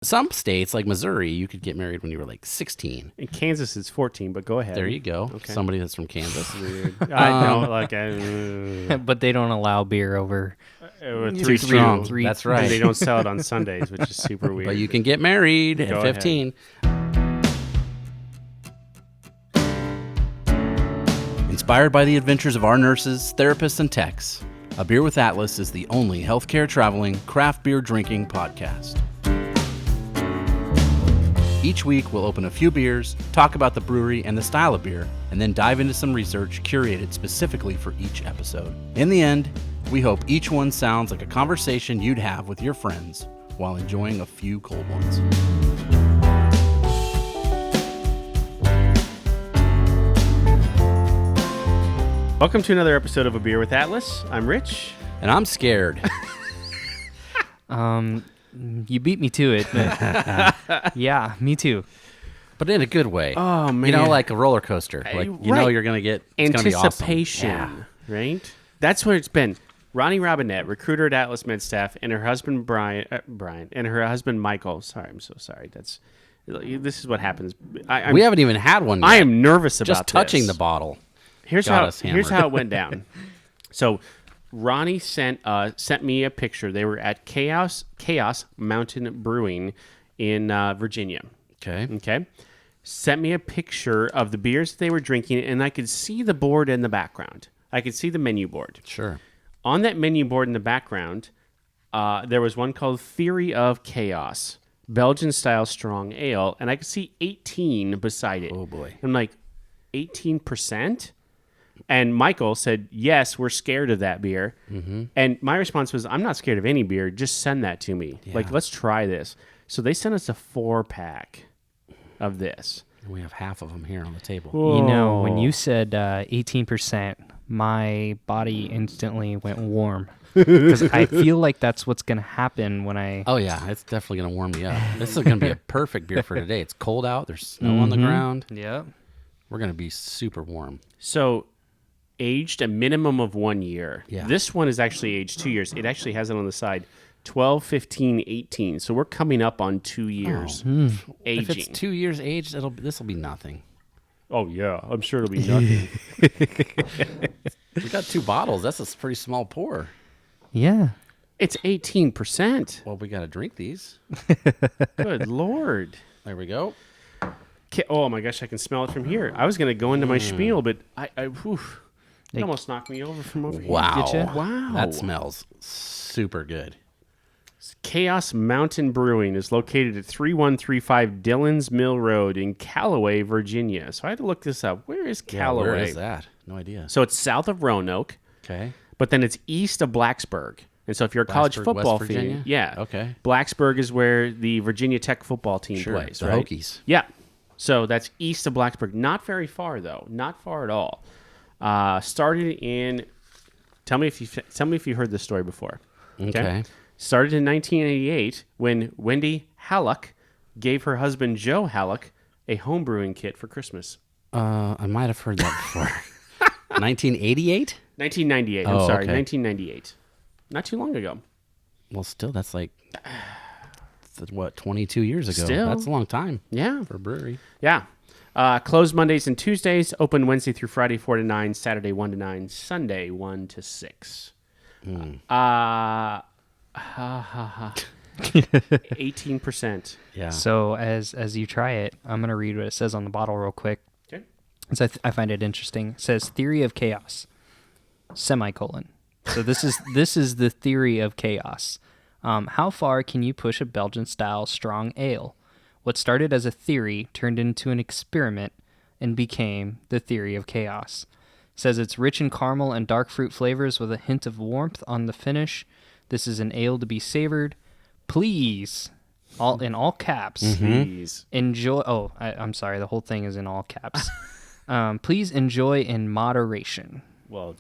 Some states, like Missouri, you could get married when you were like 16. In Kansas, it's 14, but go ahead. There you go. Okay. Somebody that's from Kansas. Weird. I know, But they don't allow beer over Too strong. three. That's right. And they don't sell it on Sundays, which is super weird. But you can get married at Go 15. Inspired by the adventures of our nurses, therapists, and techs, A Beer with Atlas is the only healthcare traveling, craft beer drinking podcast. Each week, we'll open a few beers, talk about the brewery and the style of beer, and then dive into some research curated specifically for each episode. In the end, we hope each one sounds like a conversation you'd have with your friends while enjoying a few cold ones. Welcome to another episode of A Beer with Atlas. I'm Rich. And I'm scared. You beat me to it. But yeah, me too. But in a good way. Oh, man. You know, like a roller coaster. Like, you know you're going to get it's gonna be awesome. Anticipation, right? That's what it's been. Ronnie Robinette, recruiter at Atlas MedStaff, and her husband Brian, and her husband Michael. Sorry, I'm so sorry. This is what happens. We haven't even had one yet. I am nervous about just touching this. the bottle. Here's how it went down. So Ronnie sent me a picture. They were at Chaos Mountain Brewing in Virginia. Okay. Sent me a picture of the beers that they were drinking, and I could see the board in the background. I could see the menu board. Sure. On that menu board in the background, there was one called Theory of Chaos, Belgian-style strong ale, and I could see 18 beside it. Oh, boy. I'm like, 18%? And Michael said, yes, we're scared of that beer. Mm-hmm. And my response was, I'm not scared of any beer. Just send that to me. Yeah. Like, let's try this. So they sent us a 4-pack of this. And we have half of them here on the table. You know, when you said 18%, my body instantly went warm. Because I feel like that's what's going to happen when I... Oh, yeah. It's definitely going to warm you up. This is going to be a perfect beer for today. It's cold out. There's snow on the ground. Yep. We're going to be super warm. So aged a minimum of 1 year. Yeah. This one is actually aged 2 years. It actually has it on the side. 12, 15, 18. So we're coming up on 2 years aging. If it's 2 years aged, this will be nothing. Oh, yeah. I'm sure it'll be nothing. We got 2 bottles. That's a pretty small pour. Yeah. It's 18%. Well, we got to drink these. Good Lord. There we go. Oh, my gosh. I can smell it from here. I was going to go into my spiel, but it almost knocked me over from over here. Wow. Did ya? Wow. That smells super good. Chaos Mountain Brewing is located at 3135 Dillon's Mill Road in Callaway, Virginia. So I had to look this up. Where is Callaway? Where is that? No idea. So it's south of Roanoke, Okay. but then it's east of Blacksburg. And so if you're a college Blacksburg, football West fan, Virginia? yeah. Okay. Blacksburg is where the Virginia Tech football team Sure. plays, The right? Hokies. Yeah. So that's east of Blacksburg. Not very far though. Not far at all. Started in. Tell me if you heard this story before. Okay. Started in 1988 when Wendy Halleck gave her husband Joe Halleck a home brewing kit for Christmas. I might have heard that before. 1988? 1998. I'm Oh, sorry, okay. 1998. Not too long ago. Well, still, that's like, 22 years ago? Still. That's a long time Yeah. for a brewery. Yeah. Closed Mondays and Tuesdays. Open Wednesday through Friday, 4 to 9. Saturday, 1 to 9. Sunday, 1 to 6. 18%. Yeah. So as you try it, I'm going to read what it says on the bottle real quick. Okay. So I find it interesting. It says Theory of Chaos, semicolon. So this is the theory of chaos. How far can you push a Belgian-style strong ale? What started as a theory turned into an experiment and became the theory of chaos. It says it's rich in caramel and dark fruit flavors with a hint of warmth on the finish. This is an ale to be savored. Please, in all caps, Please. enjoy. Oh, I'm sorry. The whole thing is in all caps. Please enjoy in moderation. Well,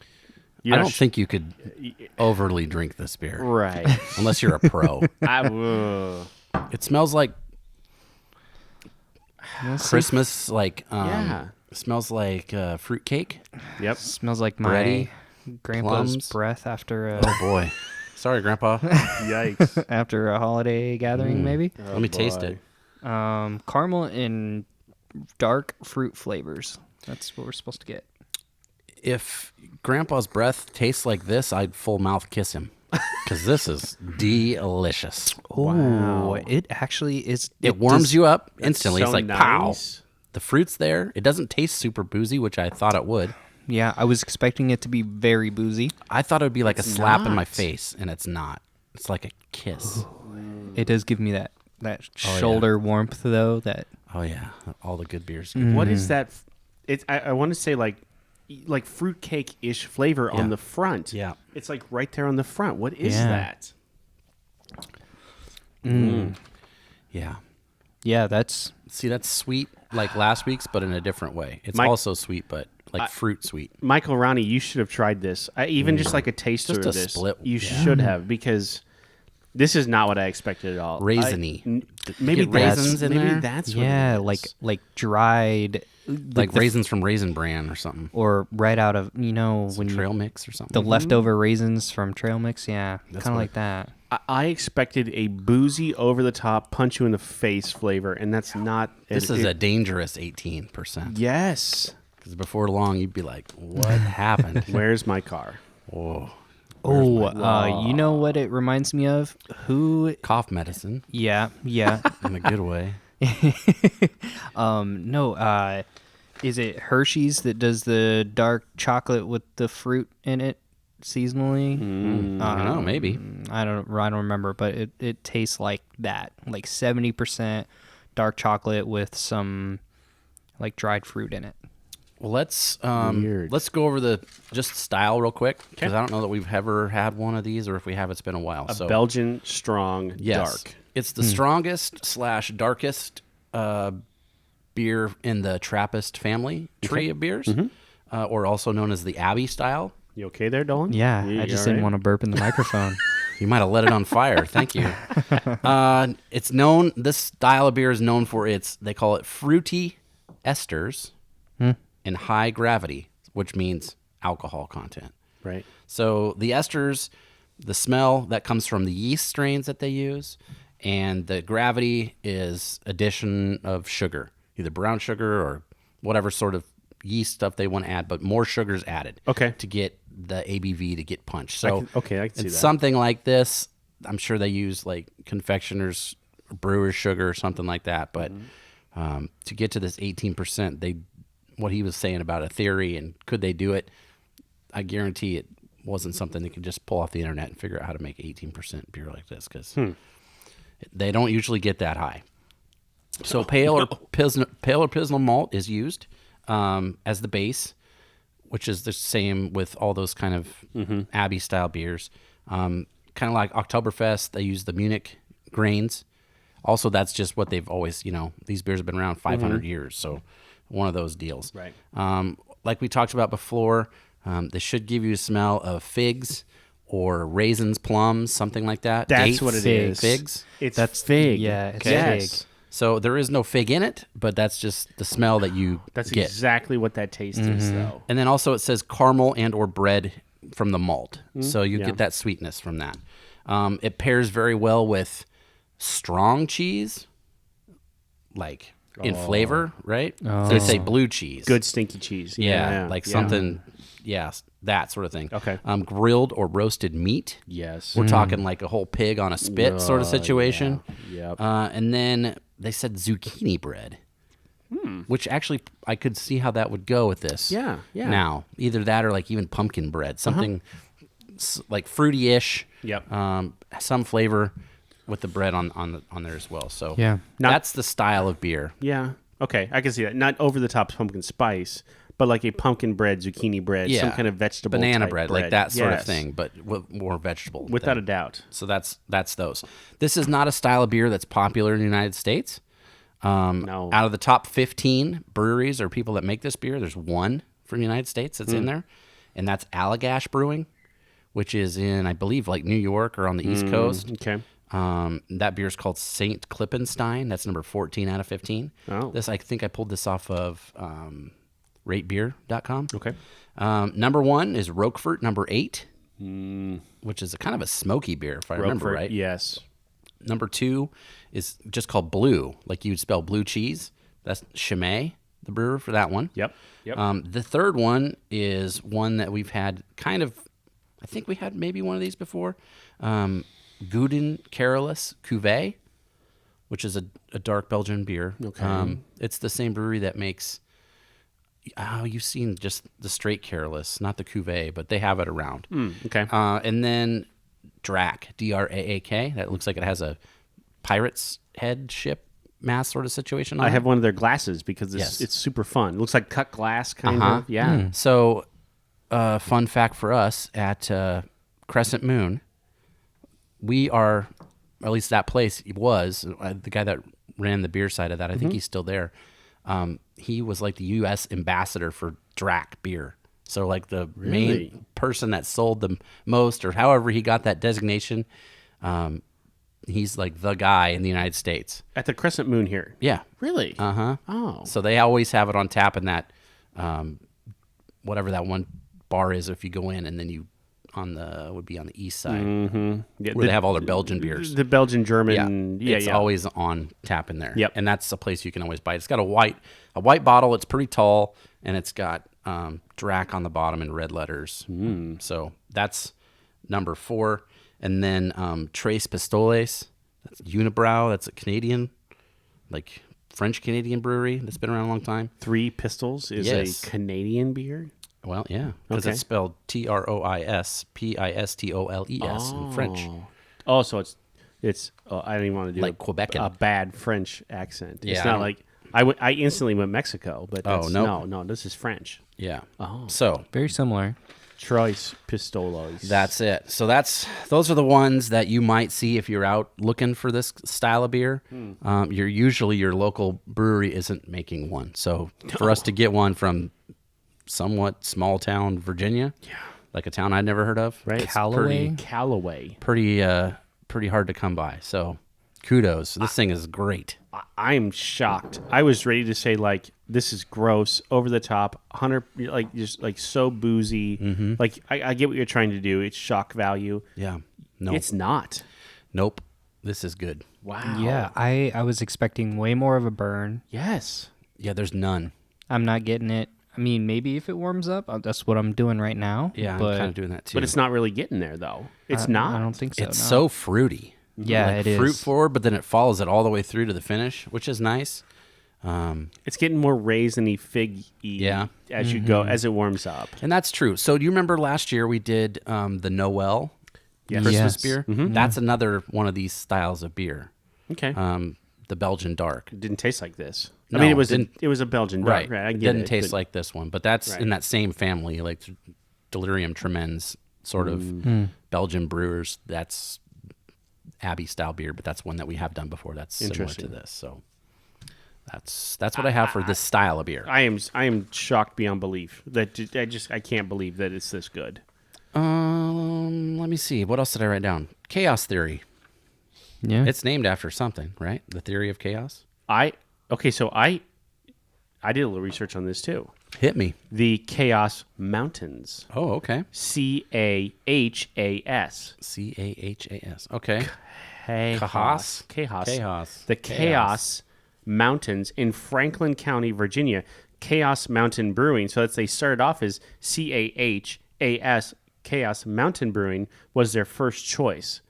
I don't think you could overly drink this beer. Right. Unless you're a pro. It smells like Christmas, like, Yeah. it smells like fruit cake. Yep. Smells like my Bready, grandpa's plums. breath after a... Oh, boy. Sorry, Grandpa. Yikes. After a holiday gathering, maybe. Let me taste it. Caramel and dark fruit flavors. That's what we're supposed to get. If Grandpa's breath tastes like this, I'd full mouth kiss him. Because this is delicious. Oh, it actually is. It warms you up instantly. so It's like, nice. pow. The fruit's there. It doesn't taste super boozy, which I thought it would. Yeah, I was expecting it to be very boozy. I thought it would be like a slap in my not. face, and it's not. It's like a kiss. It does give me that shoulder warmth, though. That Oh, yeah. All the good beers. What is that? It's I want to say like fruitcake-ish flavor on the front. Yeah. It's like right there on the front. What is Yeah. that? Yeah. yeah, that's See, that's sweet like last week's, but in a different way. It's Mike- also sweet, but like fruit sweet. Michael, Ronnie, you should have tried this. Even just like a taster Just of a this. split, You yeah. should have, because this is not what I expected at all. Raisiny. Maybe Get raisins that's, in maybe there? that's what yeah, it is. like dried, Like raisins from Raisin Bran or something. or right out of when Trail mix or something. the leftover raisins from Trail Mix. Yeah, That's kind of what- like that. I expected a boozy, over the top, punch you in the face flavor, and that's not. This is a dangerous 18%. yes. Because before long, you'd be like, what happened? Where's my car? Whoa. Oh, you know what it reminds me of? Who? Cough medicine Yeah. in a good way. No. Is it Hershey's that does the dark chocolate with the fruit in it seasonally? I don't know, maybe. I don't remember, but it tastes like that, like 70% dark chocolate with some like dried fruit in it. Well, let's Weird. go over the just style real quick, because I don't know that we've ever had one of these, or if we have, it's been a while. A So Belgian strong yes, dark. it's the strongest / darkest beer in the Trappist family tree of beers, or also known as the Abbey style. You okay there, Dolan? Yeah, You I just all didn't right? want to burp in the microphone. You might have let it on fire. Thank you. It's known. This style of beer is known for they call it fruity esters and high gravity, which means alcohol content. Right. So the esters, the smell that comes from the yeast strains that they use, and the gravity is addition of sugar, either brown sugar or whatever sort of yeast stuff they want to add, but more sugar's added. Okay. To get the ABV to get punched. So I can see it's that. something like this. I'm sure they use like confectioners, brewer's sugar or something like that. But to get to this 18%, what he was saying about a theory and could they do it, I guarantee it wasn't something they could just pull off the internet and figure out how to make 18% beer like this, because they don't usually get that high. So pale or Pilsner malt is used as the base, which is the same with all those kind of Abbey style beers. Kind of like Oktoberfest, they use the Munich grains. Also, that's just what they've always, these beers have been around 500 years. So one of those deals. Right. Like we talked about before, they should give you a smell of figs or raisins, plums, something like that. That's Dates, what it is. Figs. It's fig. Yeah, it's Yes. fig. So there is no fig in it, but that's just the smell that you That's get. exactly what that taste is, though. And then also it says caramel and or bread from the malt. So you yeah. get that sweetness from that. It pairs very well with strong cheese, like in flavor, right? So they say blue cheese. Good stinky cheese. Yeah, like yeah. something, that sort of thing. Okay. Grilled or roasted meat. Yes. We're talking like a whole pig on a spit sort of situation. Yeah. Yep. And then they said zucchini bread, which actually I could see how that would go with this. Yeah, yeah. Now, either that or like even pumpkin bread, something like fruity-ish. Yep. Some flavor with the bread on there as well. So Yeah. that's the style of beer. Yeah. Okay, I can see that. Not over the top pumpkin spice, but like a pumpkin bread, zucchini bread, some kind of vegetable banana type bread, like that sort of Yes. thing, but with more vegetable. Without than- a doubt. So that's those. This is not a style of beer that's popular in the United States. No. Out of the top 15 breweries or people that make this beer, there's one from the United States that's in there, and that's Allagash Brewing, which is in, I believe, like New York or on the East Coast. Okay. That beer is called St. Klippenstein. That's number 14 out of 15. Oh. I think I pulled this off of ratebeer.com. Okay. Number one is Roquefort, number 8. which is kind of a smoky beer, if I remember right. Yes. Number 2 is just called Blue, like you'd spell blue cheese. That's Chimay, the brewer for that one. Yep. The third one is one that we've had I think we had maybe one of these before. Guden Carolus Cuvée, which is a dark Belgian beer. Okay. It's the same brewery that makes, you've seen just the straight Carolus, not the Cuvée, but they have it around. Okay. And then Draak, Draak. That looks like it has a pirate's head ship mast sort of situation on I it. have one of their glasses because Yes. it's super fun. It looks like cut glass kind of. Yeah. So, fun fact for us at Crescent Moon, we are, or at least that place was, the guy that ran the beer side of that, I think he's still there. He was like the U.S. ambassador for Draak beer. So like the main person that sold the most, or however he got that designation, he's like the guy in the United States. At the Crescent Moon here. Yeah. Really? Oh. So they always have it on tap in that, whatever that one bar is. If you go in and then you would be on the east side, Yeah, where they have all their Belgian beers. The Belgian German. It's always on tap in there. Yep. And that's a place you can always buy it. It's got a white bottle. It's pretty tall, and it's got Drac on the bottom in red letters. So that's number 4. And then Tres Pistoles. That's Unibrow. That's a Canadian, like French-Canadian brewery that's been around a long time. Three Pistols is Yes. a Canadian beer. Well, yeah, because Okay. it's spelled Troispistoles in French. Oh, so it's. I don't even want to do Like Quebecan. a bad French accent. Yeah, It's I not don't- like I instantly went Mexico, but that's, nope. no, this is French. Yeah. Oh. So Very similar. Trois Pistoles. that's it. So those are the ones that you might see if you're out looking for this style of beer. Your local brewery isn't making one. So for us to get one from somewhat small town Virginia, like a town I'd never heard of, right. it's Callaway? Callaway. pretty hard to come by. So kudos. This thing is great. I'm shocked. I was ready to say like this is gross, over the top, 100 like just like so boozy. Like I get what you're trying to do. It's shock value. Yeah. No. It's not. Nope. This is good. Wow. Yeah, I was expecting way more of a burn. Yes. Yeah, there's none. I'm not getting it. I mean, maybe if it warms up, that's what I'm doing right now. Yeah, but I'm kind of doing that too. But it's not really getting there though. It's not. I don't think so. It's no. so fruity. Yeah, like it is. fruit forward, but then it follows it all the way through to the finish, which is nice. It's getting more raisiny, figgy. Yeah. As you go, as it warms up. And that's true. So do you remember last year we did the Noel Christmas Yes. beer? That's another one of these styles of beer. Okay. The Belgian Dark. It didn't taste like this. No, I mean, didn't- it was a Belgian dark. Right. I get Didn't it, taste but- like this one, but that's Right. in that same family, like Delirium Tremens sort of Belgian brewers. That's Abbey style beer, but that's one that we have done before. That's similar to Interesting. this. So that's what I have for this style of beer. I am shocked beyond belief that I can't believe that it's this good. Let me see. What else did I write down? Chaos theory. Yeah. It's named after something, right? The theory of chaos. So I did a little research on this too. Hit me. The Chaos Mountains. Oh, okay. Chahas. Chahas. Okay. Chaos. Chaos. The Chaos Mountains in Franklin County, Virginia. Chaos Mountain Brewing. So they started off as Chahas. Chaos Mountain Brewing was their first choice.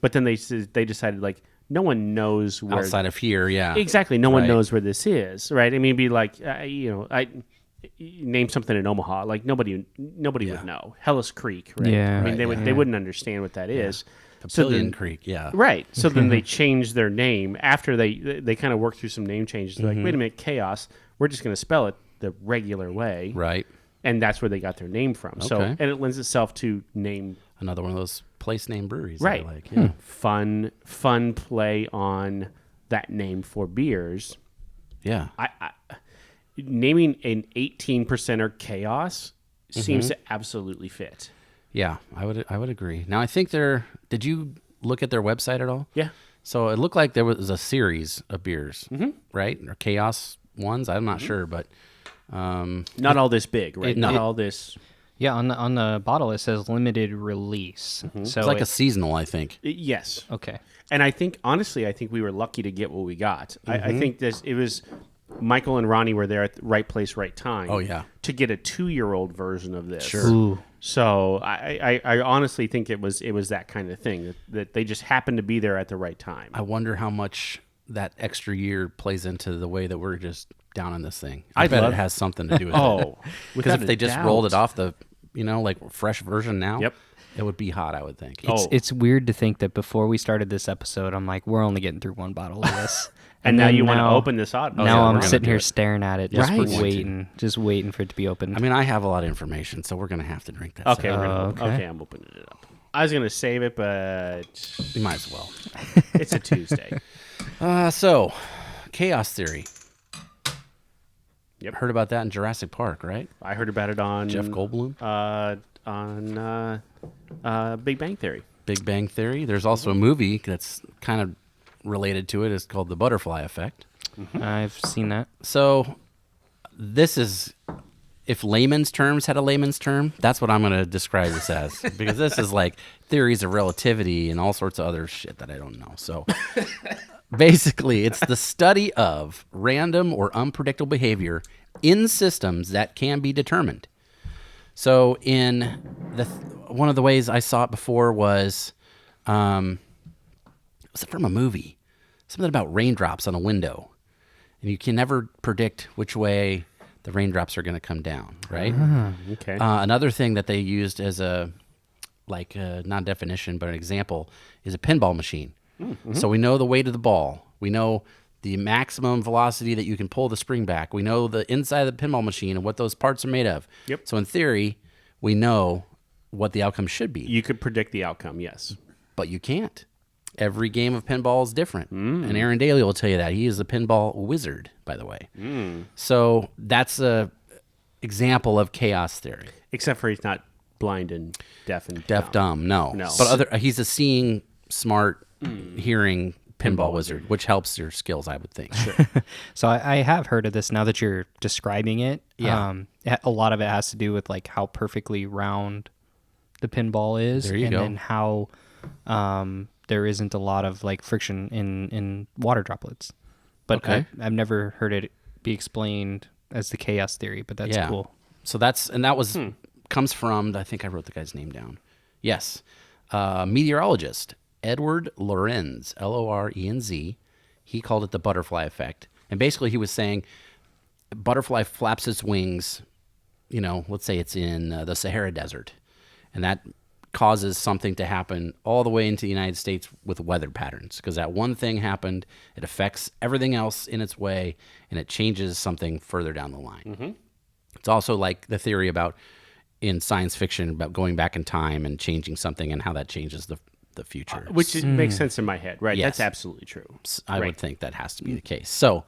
But then they decided like no one knows where Outside of here, yeah. exactly no one Right. knows where this is, right? I mean, it'd be like I name something in Omaha, like nobody would know. Hellas Creek, right? Yeah. I mean, Right, they wouldn't understand what that is. So Papillion then, Creek, yeah. right? So then they changed their name after they kind of worked through some name changes. They're like, wait a minute, Chaos. We're just going to spell it the regular way, Right. and that's where they got their name from. So Okay. and it lends itself to name. Another one of those place name breweries. Right. That I like. Yeah. Fun play on that name for beers. Yeah. I naming an 18%er Chaos seems to absolutely fit. Yeah. I would agree. Now I think did you look at their website at all? Yeah. So it looked like there was a series of beers, right? Or Chaos ones. I'm not sure, but Not all this big, right? no. Not all this. Yeah, on the bottle it says limited release. So It's like a seasonal, I think. Yes. okay. And I think, honestly, we were lucky to get what we got. I think it was Michael and Ronnie were there at the right place, right time. Oh, yeah. To get a 2-year-old version of this. Sure. Ooh. So I honestly think it was that kind of thing, that they just happened to be there at the right time. I wonder how much that extra year plays into the way that we're just down on this thing. I'd bet love- it has something to do with it. Oh, Because if without they a just doubt. rolled it off the, like fresh version now, Yep. it would be hot, I would think. It's weird to think that before we started this episode, I'm like, we're only getting through one bottle of this. And now then you want to open this out. Now yeah, we're I'm gonna sitting do here it. staring at it, just Right. just waiting for it to be opened. I mean, I have a lot of information, so we're going to have to drink that. Okay, stuff. okay. I'm opening it up. I was gonna save it, but You might as well. it's a Tuesday. So, Chaos Theory. Yep. Heard about that in Jurassic Park, right? I heard about it on Jeff Goldblum. on Big Bang Theory. Big Bang Theory. There's also a movie that's kind of related to it. It's called The Butterfly Effect. I've seen that. So, this is, if layman's terms had a layman's term, that's what I'm going to describe this as. Because this is like theories of relativity and all sorts of other shit that I don't know. So, basically, it's the study of random or unpredictable behavior in systems that can be determined. So, in one of the ways I saw it before was it from a movie? Something about raindrops on a window. And you can never predict which way the raindrops are going to come down, right? Okay. Another thing that they used as not a definition, but an example, is a pinball machine. So we know the weight of the ball. We know the maximum velocity that you can pull the spring back. We know the inside of the pinball machine and what those parts are made of. Yep. So in theory, we know what the outcome should be, You could predict the outcome. Yes. but you can't. Every game of pinball is different. And Aaron Daly will tell you that. He is a pinball wizard, by the way. So that's a example of chaos theory. Except for he's not blind and deaf and Deaf, dumb, no. No. But he's a seeing, smart, hearing pinball wizard, which helps your skills, I would think. Sure. So I have heard of this now that you're describing it. Yeah. A lot of it has to do with like how perfectly round the pinball is. There you and go. then how there isn't a lot of like friction in water droplets. But Okay. I've never heard it be explained as the chaos theory, but that's Yeah. cool. So that was comes from, I think I wrote the guy's name down. Yes. Meteorologist Edward Lorenz, Lorenz. He called it the butterfly effect. And basically he was saying a butterfly flaps its wings, let's say it's in the Sahara Desert. And that causes something to happen all the way into the United States with weather patterns. Because that one thing happened, it affects everything else in its way, and it changes something further down the line. It's also like the theory about in science fiction about going back in time and changing something and how that changes the future. Which makes sense in my head, right? Yes. That's absolutely true. I Right. would think that has to be the case. So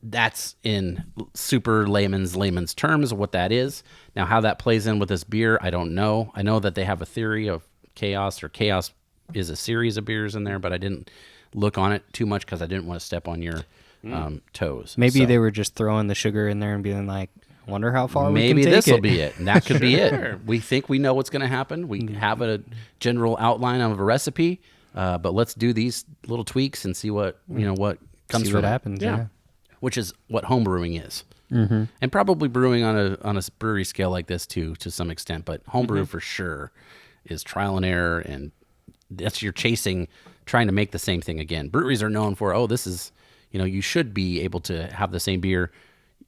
that's in super layman's terms of what that is. Now, how that plays in with this beer, I don't know. I know that they have a theory of chaos, or chaos is a series of beers in there, but I didn't look on it too much because I didn't want to step on your toes. Maybe So they were just throwing the sugar in there and being like, wonder how far maybe we can take this will it. be it. And that could be it. We think we know what's going to happen. We have a general outline of a recipe, but let's do these little tweaks and see what what comes See from what it. happens. Yeah. Which is what home brewing is. And probably brewing on a brewery scale like this too, to some extent. But homebrew for sure is trial and error, and that's you're chasing, trying to make the same thing again. Breweries are known for, this is, you should be able to have the same beer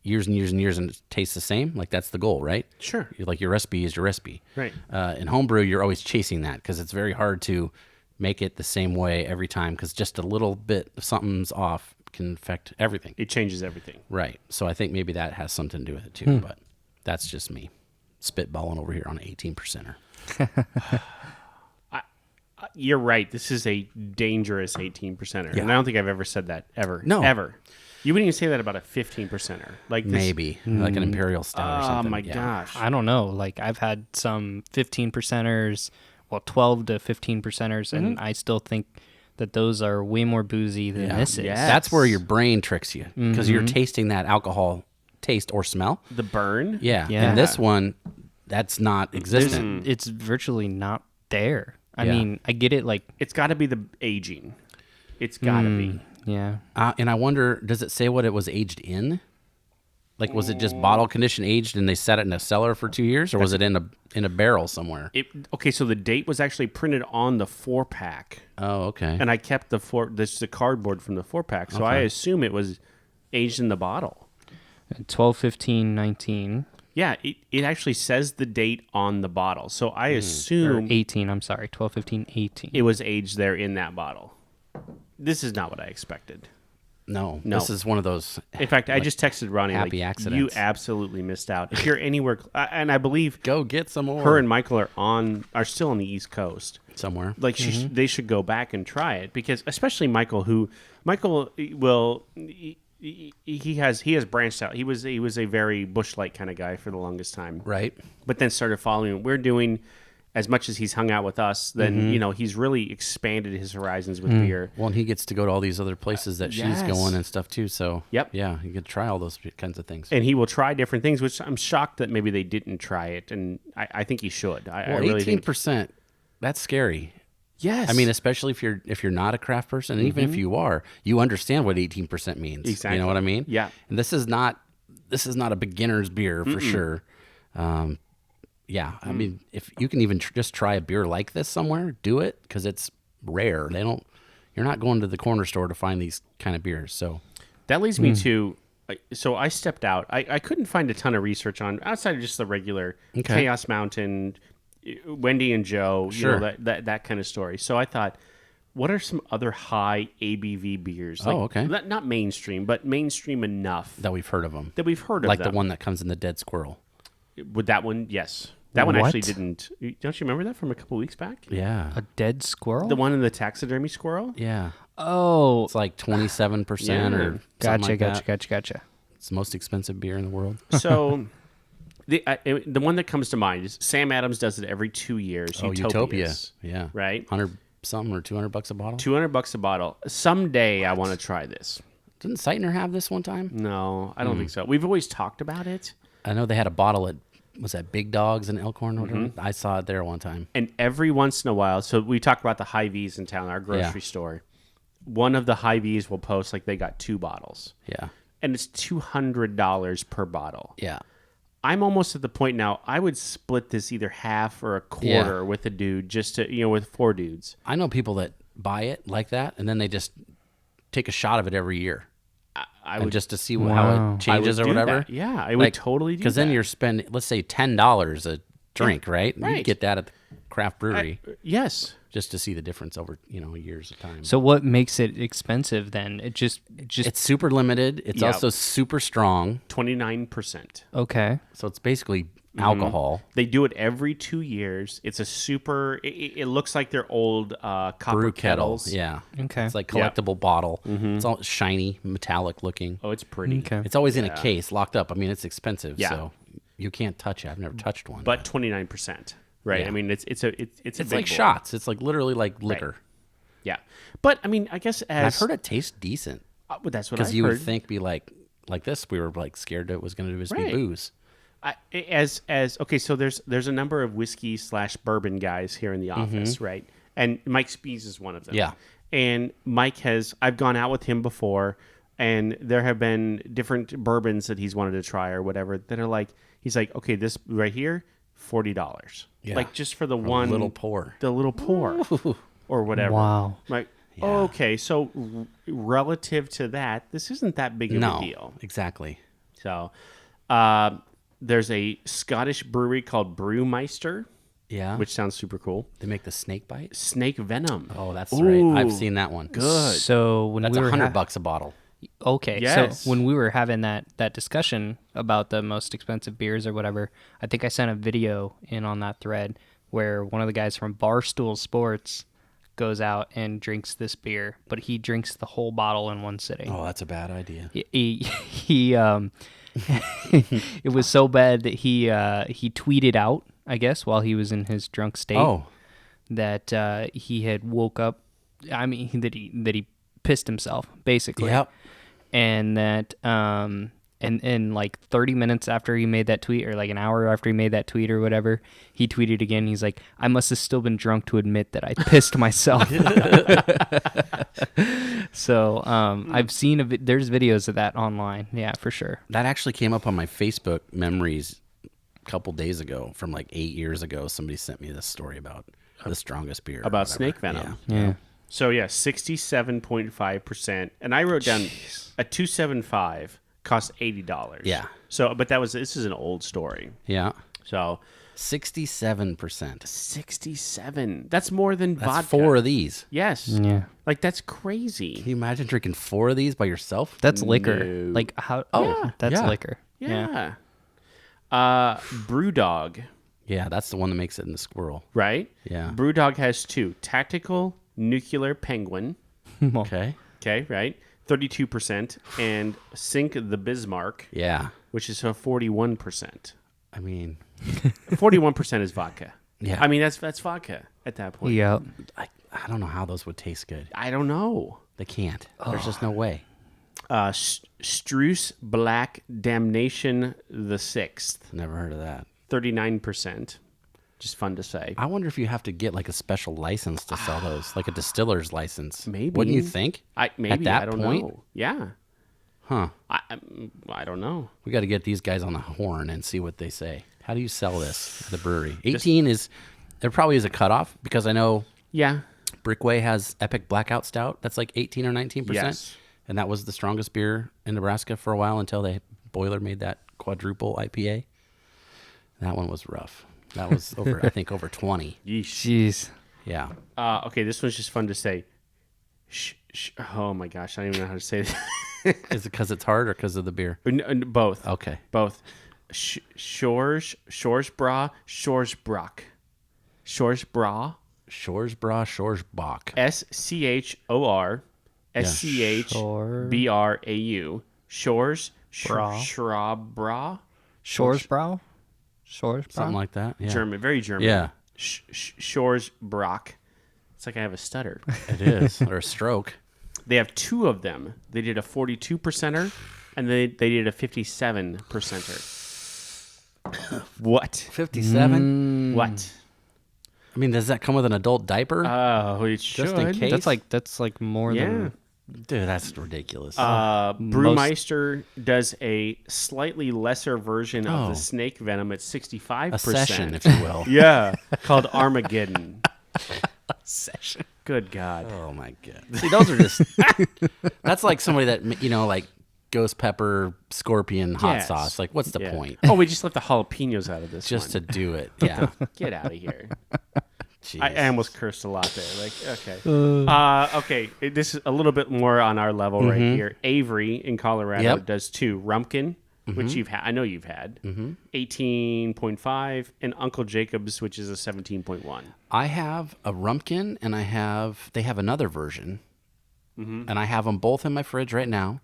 years and years and years and it tastes the same. Like that's the goal, right? Sure. Like your recipe is your recipe. Right. In homebrew, you're always chasing that because it's very hard to make it the same way every time because just a little bit of something's off can affect everything. It changes everything. Right. So I think maybe that has something to do with it too, but that's just me spitballing over here on an 18%er. You're right. This is a dangerous 18%er. And I don't think I've ever said that ever. No. Ever. You wouldn't even say that about a 15%er. Like this, Maybe like an imperial stout or Oh something. my Yeah. gosh. I don't know. Like I've had some 15%ers, 12 to 15%ers, and I still think that those are way more boozy than Yeah. this is. Yeah. That's where your brain tricks you because you're tasting that alcohol taste or smell. The burn. Yeah. Yeah. And this one, that's not existent. It's virtually not there. I Yeah. mean, I get it. Like, It's got to be the aging. It's got to be. yeah. And I wonder, does it say what it was aged in? Like, was it just bottle condition aged and they set it in a cellar for 2 years, or was it in a barrel somewhere? Okay, so the date was actually printed on the 4-pack, Oh, okay. and I kept the cardboard from the 4-pack, so I assume it was aged in the bottle. 12, 15, 19. Yeah, it actually says the date on the bottle, so I Or assume 18, I'm sorry. 12, 15, 18. it was aged there in that bottle. This is not what I expected. No, No. this is one of those. In fact, I just texted Ronnie, happy like, accidents. you absolutely missed out. If you're anywhere, and I believe Go get some more. her and Michael are still on the East Coast. somewhere. Like they should go back and try it, because especially Michael will he has branched out. He was a very Busch Light kind of guy for the longest time, Right. but then started following what we're doing. As much as he's hung out with us, then he's really expanded his horizons with beer. Well, and he gets to go to all these other places that Yes. she's going and stuff too. So Yep. yeah, you could try all those kinds of things. And he will try different things, which I'm shocked that maybe they didn't try it, and I think he should. I Well, really think 18%, that's scary. yes. I mean, especially if you're not a craft person, and even if you are, you understand what 18% means. Exactly. You know what I mean? Yeah. And this is not a beginner's beer for sure. Yeah, I mean, if you can even just try a beer like this somewhere, do it, because it's rare. You're not going to the corner store to find these kind of beers. So that leads me to. So I stepped out. I couldn't find a ton of research on outside of just the regular Chaos Mountain, Wendy and Joe, Sure. that kind of story. So I thought, what are some other high ABV beers? Oh, okay. Not mainstream, but mainstream enough that we've heard of them, that we've heard of like them. the one that comes in the dead squirrel. With that one, yes. That one What? actually didn't. Don't you remember that from a couple weeks back? Yeah, A dead squirrel? The one in the taxidermy squirrel? yeah. Oh, It's like 27% Yeah. or something gotcha, like that. gotcha. It's the most expensive beer in the world. So the one that comes to mind is Sam Adams does it every 2 years. Oh, Utopia. Utopias, Yeah. right? 100 something or $200 a bottle. $200 a bottle. Someday I want to try this. Didn't Sightner have this one time? No, I don't think so. We've always talked about it, I know they had a bottle at, was that Big Dogs in Elkhorn? Or whatever? I saw it there one time. and every once in a while, so we talk about the Hy-Vees in town, our grocery store. One of the Hy-Vees will post like they got 2 bottles, Yeah. and it's $200 per bottle. Yeah. I'm almost at the point now, I would split this either half or a quarter with a dude, just to, with 4 dudes. I know people that buy it like that, and then they just take a shot of it every year. I And would just to see how Wow. it changes or do whatever. that. Yeah, I would totally do Because then that. you're spending, let's say, $10 a drink, right? You right. get that at the craft brewery Yes. just to see the difference over years of time. So what makes it expensive then? It just It's super limited. It's Yeah. also super strong. 29%. okay. So it's basically alcohol. They do it every 2 years. It's a super. It looks like their old copper Brew kettles. kettle. Yeah. Okay. It's like collectible bottle. It's all shiny, metallic looking. Oh, it's pretty. Okay. It's always in a case, locked up. I mean, it's expensive. Yeah. So you can't touch it. I've never touched one. But 29%. Right. Yeah. I mean, it's a it's big like boy. shots. It's like literally like liquor. Yeah. But I mean, I guess And as I've heard it tastes decent. well, that's what Because I've you heard. would think be like this. We were like scared that it was going to just Right. be booze. As okay, so there's a number of whiskey / bourbon guys here in the office, right? And Mike Spees is one of them. Yeah. And Mike I've gone out with him before, and there have been different bourbons that he's wanted to try or whatever that are like, he's like, okay, this right here, $40. Yeah. Like just for the one little pour. the little pour or whatever. Wow. Like, okay, so relative to that, this isn't that big of No, a deal. exactly. So, there's a Scottish brewery called Brewmeister, Yeah. which sounds super cool. They make the snake bite. Snake venom. Oh, that's Ooh, right. I've seen that one. Good. So when That's we were $100 a bottle. okay, Yes. so when we were having that discussion about the most expensive beers or whatever, I think I sent a video in on that thread where one of the guys from Barstool Sports goes out and drinks this beer, but he drinks the whole bottle in one sitting. Oh, that's a bad idea. He it was so bad that he tweeted out, I guess, while he was in his drunk state, Oh, that he had woke up. I mean, that he pissed himself basically. yep. And that And like 30 minutes after he made that tweet, or like an hour after he made that tweet or whatever, he tweeted again. He's like, I must have still been drunk to admit that I pissed myself. So I've seen there's videos of that online. Yeah, for sure. That actually came up on my Facebook memories a couple days ago, from like 8 years ago. Somebody sent me this story about the strongest beer. About snake venom. Yeah. So, 67.5%. And I wrote down a 275 costs $80. Yeah. So, but this is an old story. Yeah. So 67%. 67. That's more than That's vodka. 4 of these. Yes. Yeah. Like, that's crazy. Can you imagine drinking 4 of these by yourself? That's liquor. No. Like how? Oh, that's yeah. liquor. Yeah. Brewdog, Yeah, that's the one that makes it in the squirrel. right? Yeah. Brewdog has 2. Tactical Nuclear Penguin. Okay. Okay, right? 32%. And Sink the Bismarck, Yeah. which is a 41%. I mean, 41% is vodka. Yeah. I mean, that's vodka at that point. Yeah. I don't know how those would taste good. I don't know. They can't. There's just no way. Struce Black Damnation the Sixth, Never heard of that. 39%. Just fun to say. I wonder if you have to get like a special license to sell those, like a distiller's license. Maybe. Wouldn't you think? Maybe. At that I don't point? know. Yeah. Huh. I don't know. We got to get these guys on the horn and see what they say. How do you sell this at the brewery? 18 is, there probably is a cutoff, because I know Yeah. Brickway has Epic Blackout Stout. That's like 18 or 19%. Yes. And that was the strongest beer in Nebraska for a while until Boiler made that quadruple IPA. That one was rough. That was I think over 20. Yeesh. Jeez. Yeah. Okay, this one's just fun to say. Oh my gosh, I don't even know how to say this. Is it because it's hard or because of the beer? Both. Okay. Both. Shoresbra, Shoresbrock. Shoresbra, Shoresbach. SCHORSCHBRAU. Shores. Shrabra. Shoresbrow? Shoresbrow? Something like that. Yeah. German. Very German. Yeah, Shoresbrock. It's like I have a stutter. it is. Or a stroke. They have 2 of them. They did a 42%er and they did a 57%er. What? 57? What? I mean, does that come with an adult diaper? Oh, it should. Just in case? That's like more Yeah. than Dude, that's ridiculous. Brewmeister does a slightly lesser version of Oh. the snake venom at 65%. a session, if you will. Yeah, called Armageddon. Session. Good God. Oh, my God. See, those are just... that's like somebody that, like ghost pepper, scorpion, hot Yes. sauce. Like, what's the Yeah. point? Oh, we just left the jalapenos out of this Just to one. do it. Yeah. Get out of here. Jeez. I almost cursed a lot there. Like, okay. Okay, this is a little bit more on our level right here. Avery in Colorado Yep. does 2. Rumpkin, which you've had. I know you've had. 18.5. And Uncle Jacob's, which is a 17.1. I have a Rumpkin, and they have another version, and I have them both in my fridge right now.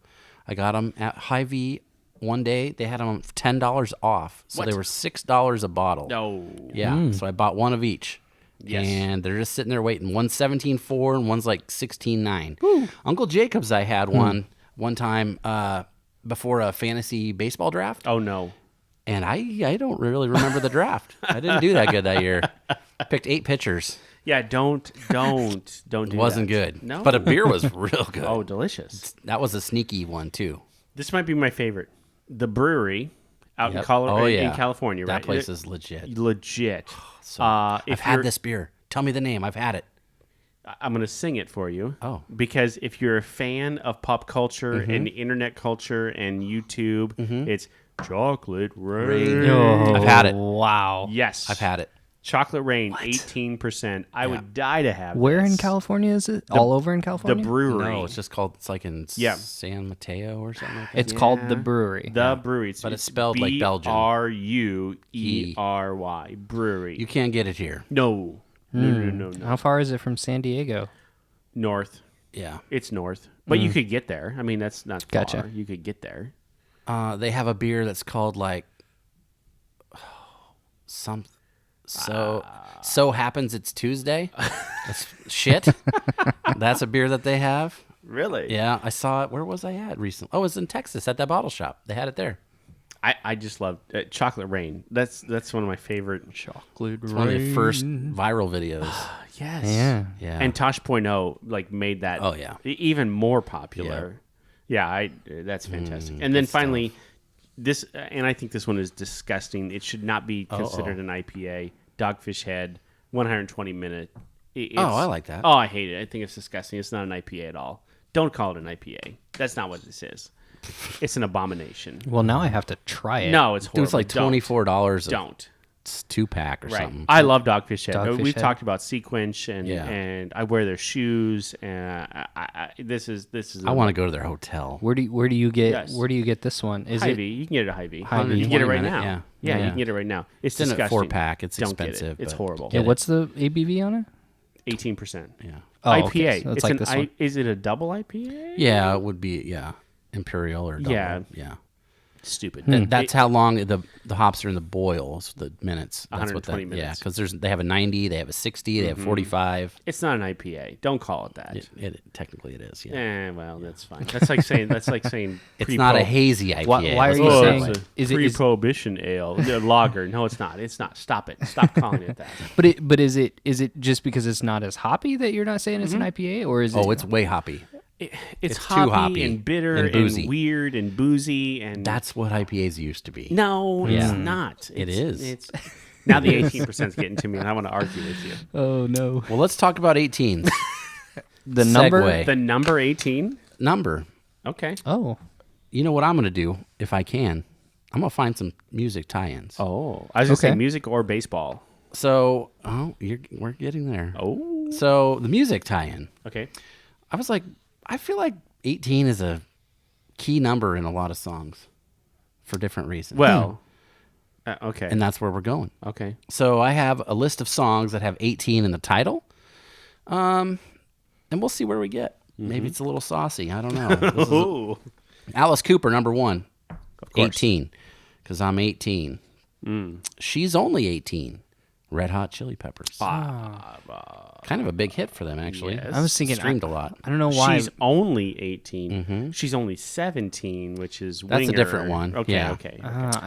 I got them at Hy-Vee one day. They had them $10 off, so they were $6 a bottle. No. Yeah, so I bought one of each. Yes. And they're just sitting there waiting. One's 17.4 and one's like 16.9. Uncle Jacob's, I had one time before a fantasy baseball draft. Oh, no. And I don't really remember the draft. I didn't do that good that year. Picked 8 pitchers. Yeah, don't do It wasn't that. good. No. But a beer was real good. Oh, delicious. That was a sneaky one, too. This might be my favorite. The brewery out in Yep. Colorado, Oh, yeah. in California, That right? place is legit. Legit. So, if I've had you're- this beer. Tell me the name. I've had it. I'm going to sing it for you. Oh. Because if you're a fan of pop culture and internet culture and YouTube, it's Chocolate Rain. I've had it. Wow. Yes. I've had it. Chocolate Rain, 18%. I would die to have Where this. in California is it? All over in The California? brewery. No, it's just called, it's like in Yeah. San Mateo or something like that. It's called the brewery. The brewery. But it's spelled like Belgian. Bruey. Brewery. You can't get it here. No. No. How far is it from San Diego? North. Yeah. It's north. But you could get there. I mean, that's not far. Gotcha. You could get there. They have a beer that's called like so happens it's Tuesday. That's shit. That's a beer that they have. Really? Yeah, I saw it. Where was I at recently? Oh, it was in Texas at that bottle shop. They had it there. I just love Chocolate Rain. That's one of my favorite. Chocolate It's one of the first viral videos. Yes. Yeah. And Tosh.0 like made that even more popular. Yeah, that's fantastic. And then finally, this, and I think this one is disgusting. It should not be considered an IPA. Dogfish Head, 120 minute. I like that. Oh, I hate it. I think it's disgusting. It's not an IPA at all. Don't call it an IPA. That's not what this is. It's an abomination. Well, now I have to try it. No, it's horrible. Dude, it's like $24. Don't. It's 2-pack or something. I love Dogfish Head. Dogfish We've Head. talked about Sequench and I wear their shoes and this is. I want to go to their hotel. Where do you get this one? Is Hy-Vee. You can get it at Hy-Vee. Hy-Vee. You can get it right 120 now. minute, Yeah, yeah. you can get it right now. It's in a disgusting. 4-pack. It's Don't expensive. Get it. It's but horrible. Yeah, what's the ABV on it? 18%. Yeah. Oh, IPA. okay. So it's like this one. Is it a double IPA? Yeah, it would be, Imperial or double. Yeah. Yeah. Stupid. That's how long the hops are in the boils, the minutes. That's 120 minutes. Yeah, because they have a 90, they have a 60, they have 45. It's not an IPA. Don't call it that. Technically it is, yeah. Well, that's fine. That's like saying It's not a hazy IPA. Why are let's you put it that saying- way. It's is it- pre-prohibition ale, lager? No, it's not. It's not. Stop it. Stop calling it that. But is it just because it's not as hoppy that you're not saying it's an IPA, or is it? Oh, it's way hoppy. It's too hoppy, hoppy and bitter and boozy. weird and boozy and That's what IPAs used to be. no, it's Yeah. not. It is. It's now the 18% is getting to me, and I want to argue with you. Oh no. Well, let's talk about 18s. The number. Segue. The number 18. Number. Okay. Oh. You know what I'm going to do, if I can? I'm going to find some music tie-ins. Oh, I was going to say Okay. music or baseball. So, we're getting there. Oh. So, the music tie-in. Okay. I feel like 18 is a key number in a lot of songs for different reasons. Well. Okay. And that's where we're going. Okay. So I have a list of songs that have 18 in the title. And we'll see where we get. Maybe it's a little saucy. I don't know. This is Ooh. Alice Cooper, number 1. Of course. 18. Because I'm 18. She's only 18. Red Hot Chili Peppers. Kind of a big hit for them, actually. Yes. I was thinking Streamed a lot. I don't know why. She's only 18. She's only 17, which is That's a Winger. different one. Okay. Yeah. Okay.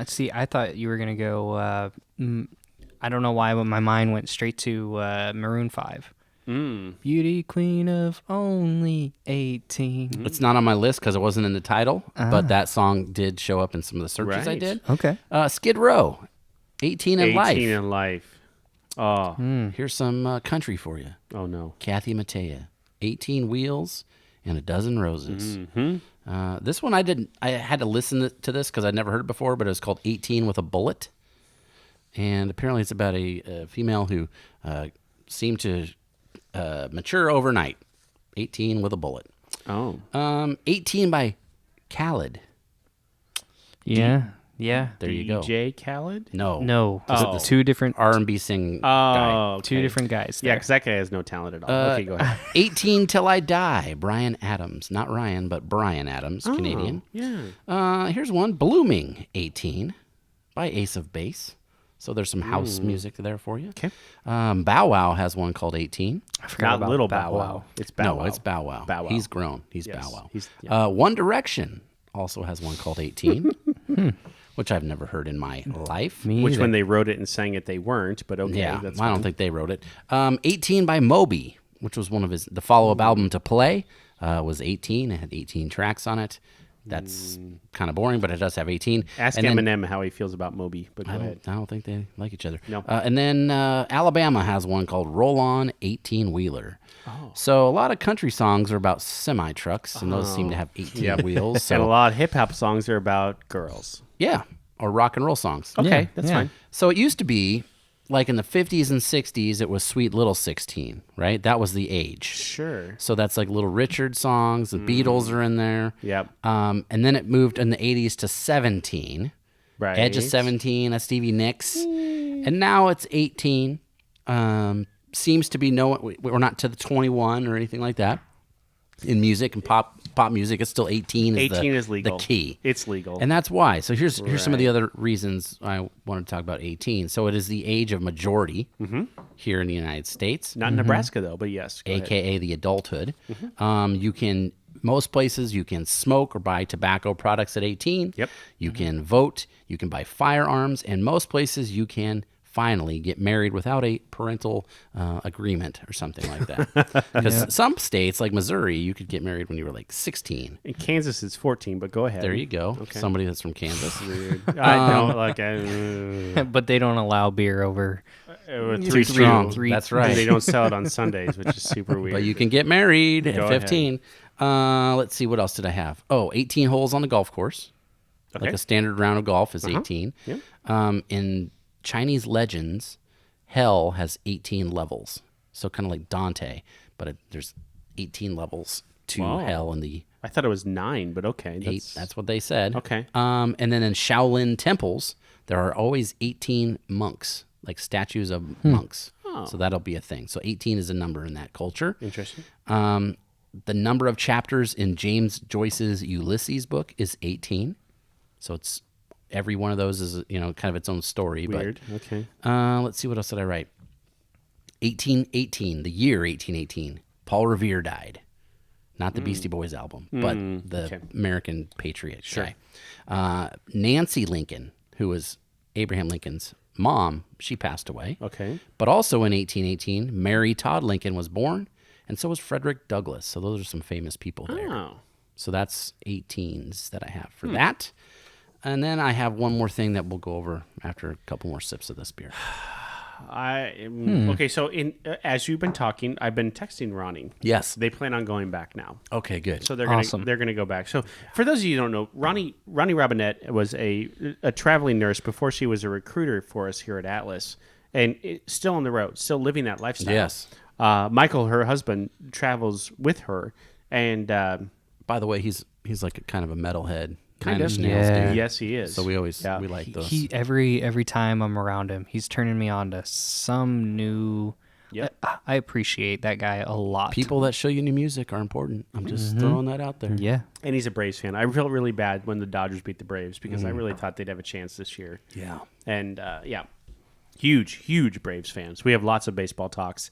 See, I thought you were gonna go. I don't know why, but my mind went straight to Maroon 5. Beauty queen of only 18. It's not on my list because it wasn't in the title, but that song did show up in some of the searches I Right. did. Okay. Skid Row, 18 in 18 Life. in life. Oh. Here's some country for you. Oh no. Kathy Mattea, 18 Wheels and a Dozen Roses. This one I had to listen to this because I'd never heard it before, but it was called 18 with a Bullet. And apparently it's about a female who seemed to mature overnight. 18 with a Bullet. Oh. 18 by Khaled. Yeah. Yeah. There you go. DJ Khaled? No. No. Oh. Two different. R&B sing guy. Oh, Two different guys. Yeah, there. because that guy has no talent at all. Okay, go ahead. 18 Till I Die, Brian Adams. Not Ryan, but Brian Adams, Canadian. Yeah. Here's one, Blooming 18 by Ace of Base. So there's some house music there for you. Okay. Bow Wow has one called 18. I forgot Not about little Bow Bow Wow. It's Bow Wow. No, it's Bow Wow. Bow Wow. He's grown. He's Yes. Bow Wow. He's- yeah. One Direction also has one called 18, which I've never heard in my life. Me Which either. when they wrote it and sang it, they weren't, but okay. Yeah, That's I don't fine. think they wrote it. 18 by Moby, which was one of the follow-up album to Play, was 18. It had 18 tracks on it. That's kind of boring, but it does have 18. Ask And then- Eminem how he feels about Moby, but go ahead. I don't think they like each other. No. And then Alabama has one called Roll On 18 Wheeler. Oh. So a lot of country songs are about semi-trucks, and those seem to have 18 wheels. And a So lot of hip-hop songs are about girls. yeah, or rock and roll songs. Okay, Yeah, that's yeah. fine. So it used to be, like in the 50s and 60s, it was Sweet Little 16, right? That was the age. Sure. So that's like Little Richard songs. The Beatles are in there. Yep. And then it moved in the 80s to 17. Right. Edge of 17, that's Stevie Nicks. And now it's 18. Seems to be we're not to the 21 or anything like that. In music and pop music, it's still 18 is 18 is legal. the key. It's legal. And that's why. So here's some of the Right. other reasons I wanted to talk about 18. So it is the age of majority here in the United States. Not in Nebraska, though, but yes. Go ahead. AKA the adulthood. You can Most places you can smoke or buy tobacco products at 18. Yep. You can vote. You can buy firearms. And most places you can finally get married without a parental agreement or something like that. Because some states, like Missouri, you could get married when you were like 16. In Kansas, it's 14, but go ahead. There you go. Okay. Somebody that's from Kansas. Weird. I know, like, But they don't allow beer over three strong. three- That's right. And they don't sell it on Sundays, which is super weird. But you can get married at Go 15. Let's see, what else did I have? 18 holes on the golf course. Okay. Like a standard round of golf is 18. Yep. In Chinese legends, hell has 18 levels. So kind of like Dante, but there's 18 levels to Wow. hell in the I thought it was 9, but okay. That's what they said. Okay. And then in Shaolin temples, there are always 18 monks, like statues of monks. Oh. So that'll be a thing. So 18 is a number in that culture. Interesting. The number of chapters in James Joyce's Ulysses book is 18. So it's every one of those is, kind of its own story. Weird. Okay. But let's see, what else did I write? 1818, the year 1818, Paul Revere died. Not the Beastie Boys album, but the American patriot guy. Nancy Lincoln, who was Abraham Lincoln's mom, she passed away. Okay. But also in 1818, Mary Todd Lincoln was born, and so was Frederick Douglass. So those are some famous people there. Oh. So that's 18s that I have for that. And then I have one more thing that we'll go over after a couple more sips of this beer. Okay, so as you've been talking, I've been texting Ronnie. Yes. They plan on going back now. Okay, good. So they're Awesome. gonna go back. So for those of you who don't know, Ronnie Robinette was a traveling nurse before she was a recruiter for us here at Atlas, and still on the road, still living that lifestyle. Yes. Michael, her husband, travels with her, and By the way, he's like a kind of a metalhead. kind Nine of Inch Nails Yeah. dude. yes, he is. So we Yeah. like those. He every time I'm around him, he's turning me on to some new. Yep. I appreciate that guy a lot. People that show you new music are important. I'm just throwing that out there. Yeah. And he's a Braves fan. I felt really bad when the Dodgers beat the Braves because I really thought they'd have a chance this year. Yeah. And huge Braves fans. We have lots of baseball talks.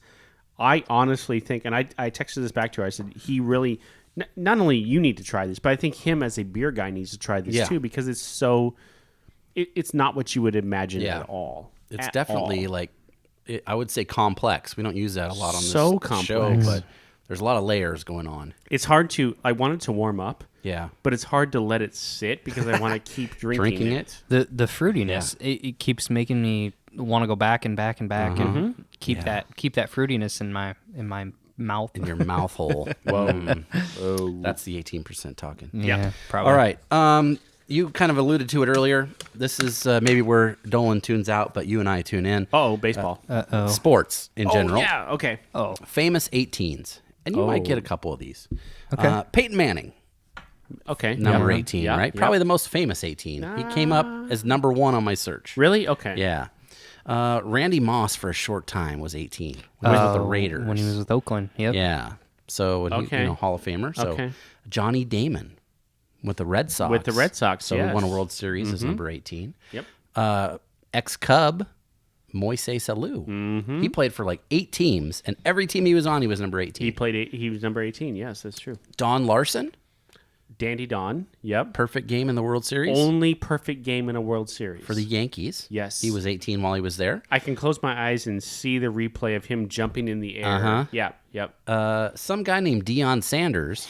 I honestly think, and I texted this back to her, I said, he really, not only you need to try this, but I think him as a beer guy needs to try this too, because it's so, it's not what you would imagine at all. It's At definitely all. like, I would say complex. We don't use that a lot on this So show, complex. but there's a lot of layers going on. It's hard to, I want it to warm up, Yeah. but it's hard to let it sit because I want to keep drinking it. The fruitiness it keeps making me want to go back and back and back and keep that fruitiness in my mouth. In your mouth hole. Whoa. That's the 18% talking. Yeah, probably. All right. You kind of alluded to it earlier. This is maybe where Dolan tunes out, but you and I tune in. Oh, baseball. Sports in general. Oh, yeah. Okay. Oh, Famous 18s. And you might get a couple of these. Okay. Peyton Manning, Okay. number Yep. 18, Yep. right? Yep. Probably the most famous 18. He came up as number 1 on my search. Really? Okay. Yeah. Randy Moss for a short time was 18. When he was with the Raiders. when he was with Oakland. Yep. Yeah. So, and he, Okay. Hall of Famer. So, Okay. Johnny Damon with the Red Sox. With the Red Sox, So, he won a yes. World Series as number 18. Yep. Ex-Cub, Moises Alou. He played for like 8 teams, and every team he was on, he was number 18. He was number 18. Yes, that's true. Don Larson, Dandy Don. Yep. perfect game in the World Series Only perfect game in a World Series. for the Yankees. Yes. He was 18 while he was there. I can close my eyes and see the replay of him jumping in the air. Uh-huh. Yeah. Yep. Some guy named Deion Sanders,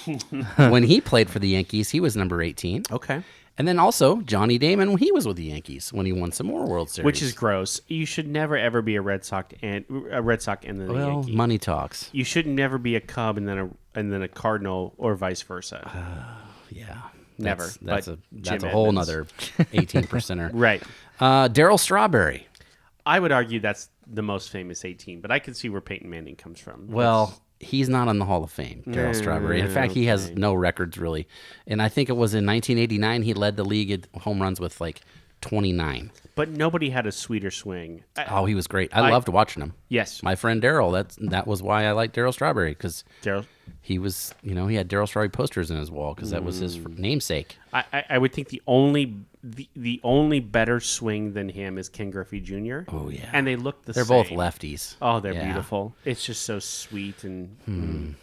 when he played for the Yankees, he was number 18. Okay. And then also Johnny Damon when he was with the Yankees when he won some more World Series. Which is gross. You should never ever be a Red Sox and then a well, Yankee. money talks. You should never be a Cub and then a Cardinal or vice versa. Yeah, Never, That's but a Jim whole Edmonds. nother 18%er. Right. Daryl Strawberry. I would argue that's the most famous 18, but I can see where Peyton Manning comes from. Well, he's not on the Hall of Fame, Daryl Strawberry. In fact, he has no records really. And I think it was in 1989 he led the league at home runs with like 29. But nobody had a sweeter swing. Oh, he was great. I loved watching him. Yes. My friend Daryl, that was why I liked Daryl Strawberry, because Daryl. he was, he had Daryl Strawberry posters in his wall because that was his namesake. I would think the only better swing than him is Ken Griffey Jr. Oh, yeah. And they look the They're same. both lefties. Oh, they're Yeah. beautiful. It's just so sweet and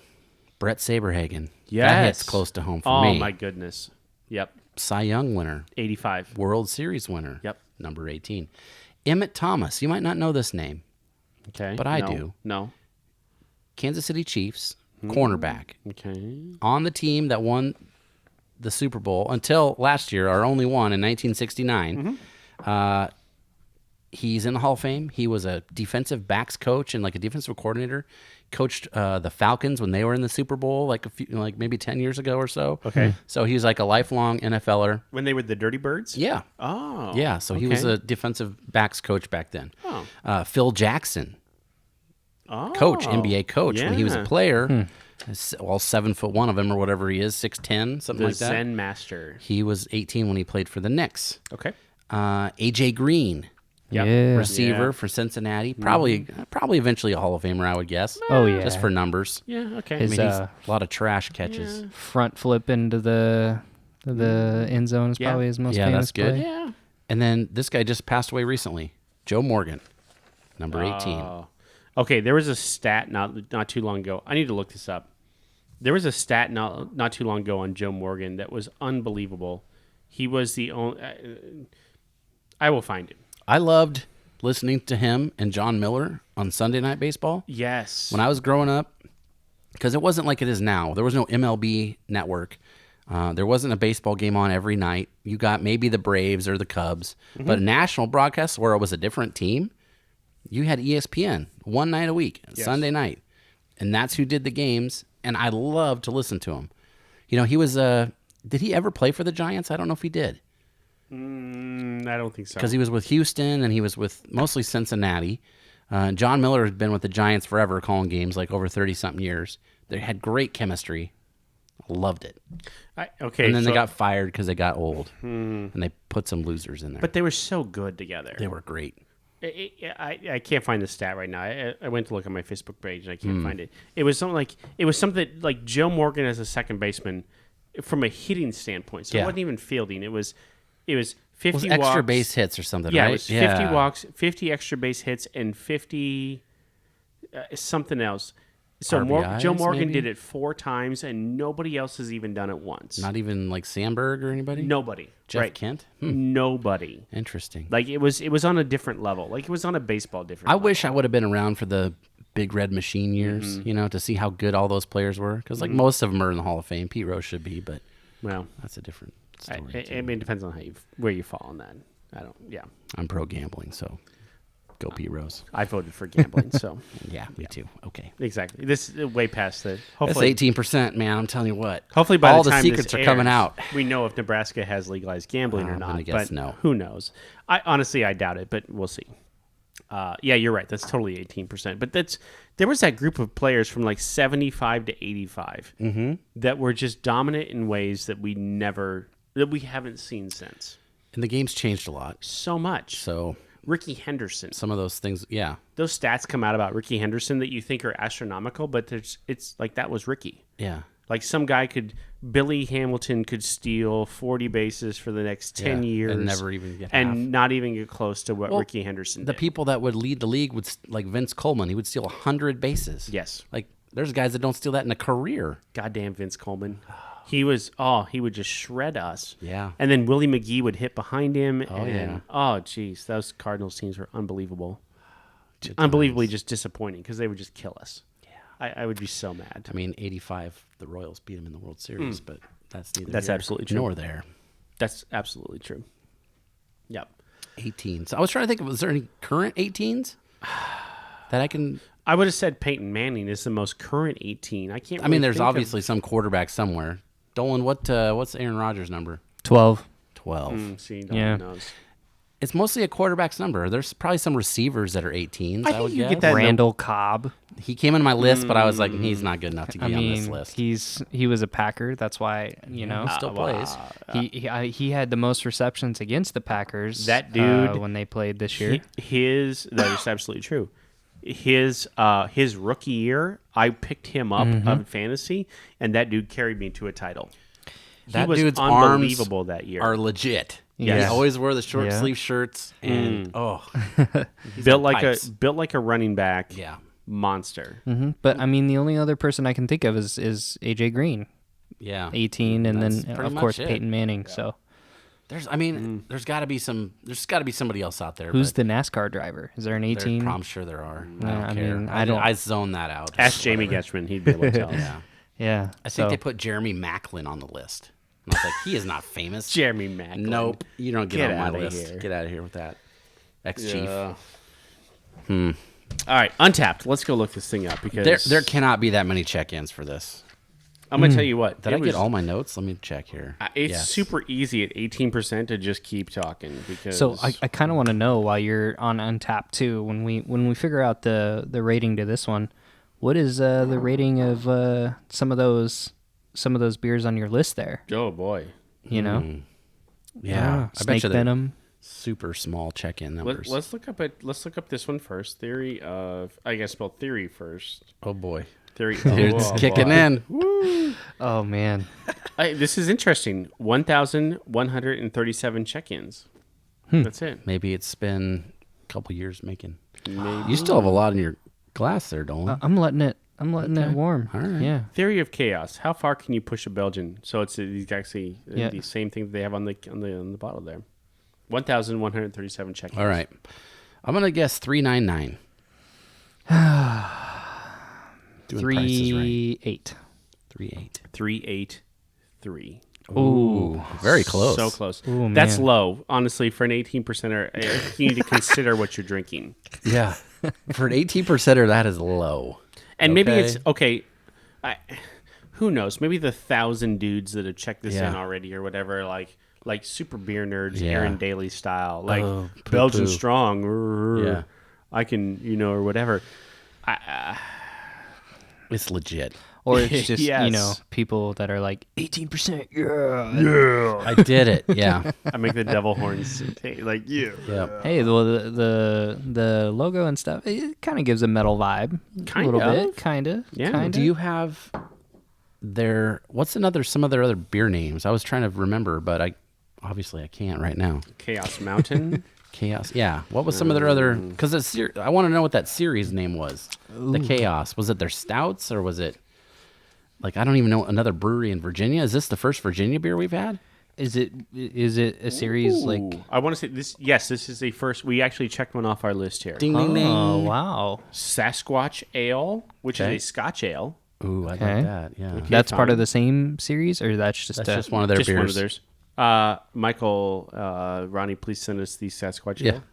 Brett Saberhagen. Yes. That hits close to home for Oh, me. my goodness. Yep. Cy Young winner. 85. World Series winner. Yep. Number 18. Emmett Thomas. You might not know this name, Okay. but I do. No. Kansas City Chiefs, cornerback. Okay. On the team that won the Super Bowl until last year, our only one in 1969. He's in the Hall of Fame. He was a defensive backs coach and like a defensive coordinator. Coached the Falcons when they were in the Super Bowl, like maybe 10 years ago or so. Okay. So he's like a lifelong NFLer. When they were the Dirty Birds? Yeah. Oh. Yeah. So he was a defensive backs coach back then. Oh. Phil Jackson, Oh. coach, NBA coach when he was a Yeah. player. Well, 7'1" of him or whatever he is, 6'10", something The like that. Zen Master. He was 18 when he played for the Knicks. Okay. AJ Green, Yep. Yeah. receiver Yeah. for Cincinnati. Probably eventually a Hall of Famer, I would guess. Oh, yeah. Just for numbers. Yeah, okay. I His mean, he's a lot of trash catches. front flip into the end zone is Yeah. probably his most Yeah, famous that's good. play. Yeah. And then this guy just passed away recently. Joe Morgan, number 18. Oh. Okay, there was a stat not too long ago. I need to look this up. There was a stat not too long ago on Joe Morgan that was unbelievable. He was the only... I will find it. I loved listening to him and John Miller on Sunday Night Baseball. Yes. When I was growing up, because it wasn't like it is now. There was no MLB network. There wasn't a baseball game on every night. You got maybe the Braves or the Cubs. But a national broadcast where it was a different team, you had ESPN one night a week, Sunday night. And that's who did the games. And I loved to listen to him. You know, he was did he ever play for the Giants? I don't know if he did. I don't think so. Because he was with Houston and he was with mostly Cincinnati. John Miller has been with the Giants forever, calling games, like over 30-something years. They had great chemistry. Loved it. Okay. And then they so- got fired because they got old. And they put some losers in there. But they were so good together. they were great. I can't find the stat right now. I went to look at my Facebook page and I can't find it. It was something like Joe Morgan as a second baseman from a hitting standpoint. So Yeah. it wasn't even fielding. It was 50 It was walks, extra base hits or something, Yeah, right? it was 50 walks, 50 extra base hits, and 50 something else. So RBIs, Joe Morgan maybe? did it 4 times, and nobody else has even done it once. Not even like Sandberg or anybody? Nobody. Jeff right. Kent? Nobody. Interesting. Like it was on a different level. Like it was on a baseball different I level. wish I would have been around for the Big Red Machine years, to see how good all those players were. Because like most of them are in the Hall of Fame. Pete Rose should be, but Well, that's a different story. I mean, it depends on where you fall on that. Yeah. I'm pro gambling, so go Pete Rose. I voted for gambling, so Yeah, me too. Okay. exactly. This is way past the. That's Hopefully, 18%, man. I'm telling you what. hopefully by all the the time secrets this are coming airs, out. We know if Nebraska has legalized gambling or I'm not. gonna guess but no. Who knows? I honestly doubt it, but we'll see. Yeah, you're right. That's totally 18%. But there was that group of players from like 75 to 85 that were just dominant in ways that we haven't seen since. And the game's changed a lot. So much. So Ricky Henderson. some of those things, yeah. Those stats come out about Ricky Henderson that you think are astronomical, but it's like that was Ricky. Yeah. Like Billy Hamilton could steal 40 bases for the next 10 Yeah, years and never even get and half. not even get close to what Ricky Henderson The did. people that would lead the league would, like Vince Coleman, he would steal 100 bases. Yes. Like, there's guys that don't steal that in a career. Goddamn Vince Coleman. He would just shred us. Yeah. And then Willie McGee would hit behind him. Oh, yeah. Oh, geez. Those Cardinals teams were unbelievable. Unbelievably just disappointing because they would just kill us. Yeah. I would be so mad. I mean, 85, the Royals beat him in the World Series, but that's neither That's here absolutely true. nor there. That's absolutely true. Yep. 18. So I was trying to think, was there any current 18s that I can... I would have said Peyton Manning is the most current 18. I can't. I mean, really there's think of- obviously some quarterback somewhere. Dolan, what's Aaron Rodgers' number? 12. 12. See, Yeah. knows. It's mostly a quarterback's number. There's probably some receivers that are 18s, I I, think would you guess. get that- Randall Cobb. He came in my list, but I was like, he's not good enough to I be on mean, this list. he was a Packer. That's why, Still plays. he had the most receptions against the Packers. That dude- when they played this year. That is absolutely true. His rookie year, I picked him up of fantasy, and that dude carried me to a title. That he was dude's unbelievable arms that year. are legit. Yes. He always wore the short Yeah. sleeve shirts, and built like pipes. a running back. Yeah. Monster. But I mean, the only other person I can think of is AJ Green. Yeah. 18, and That's then pretty of course much it. Peyton Manning. So There's got to be somebody else out there. who's but the NASCAR driver? Is there an 18? I'm sure there are. Yeah, I don't care. I don't. I zone that out. Ask Jamie Getchman. He'd be able to tell us. Yeah. Yeah. I think they put Jeremy Macklin on the list. And I was like, he is not famous. Jeremy Macklin. Nope. You don't get on my outta list. here. Get out of here with that. Ex-chief. Yeah. All right, Untapped. Let's go look this thing up because There cannot be that many check-ins for this. I'm gonna tell you what. Did I get all my notes? Let me check here. It's Yes. super easy at 18% to just keep talking because. So I kind of want to know while you're on Untapped too, when we figure out the rating to this one, what is the rating of some of those beers on your list there? Oh boy. You know, Yeah. I Snake bet you they're Venom. super small check-in numbers. Let's look up this one first. Theory of I guess spell theory first. Oh, boy. Theory. It's kicking in. Oh man, This is interesting. 1,137 check-ins. That's it. Maybe it's been a couple years making. Maybe. You still have a lot in your glass there, Dolan. I'm letting it warm. All right. Yeah. Theory of chaos. How far can you push a Belgian? So it's actually Yeah. the same thing that they have on the bottle there. 1,137 check-ins. All right. I'm going to guess 399. Doing prices right. 3.8. 3.8. 383. Ooh, very close. So close. Ooh, That's man. low. Honestly, for an 18%er, you need to consider what you're drinking. Yeah. For an 18%er, that is low. And maybe Okay. it's okay. Who knows? Maybe the 1,000 dudes that have checked this Yeah. in already or whatever, like super beer nerds, Yeah. Aaron Daly style, like Oh, Belgian poo-poo. strong. Yeah. I can, or whatever. It's legit. Or it's just Yes. people that are like 18%. Yeah. I did it. Yeah. I make the devil horns like you. Yep. Hey, well, the logo and stuff, it kind of gives a metal vibe. Kind a little of. bit, kind of. Yeah. Kinda. Do you have some of their other beer names? I was trying to remember, but I can't right now. Chaos Mountain. Chaos. Yeah. What was some of their other? Because I want to know what that series name was. The Chaos. Was it their stouts or was it? Like, I don't even know another brewery in Virginia. Is this the first Virginia beer we've had? Is it a series like? Ooh. I want to say this. Yes, this is a first. We actually checked one off our list here. Ding ding ding. Oh wow, Sasquatch Ale, which Okay. is a Scotch ale. Ooh, I Okay. like that. Yeah. that's part fine. of the same series, or that's just That's just one of their Just beers. one of theirs. Michael, Ronnie, please send us the Sasquatch Yeah. ale.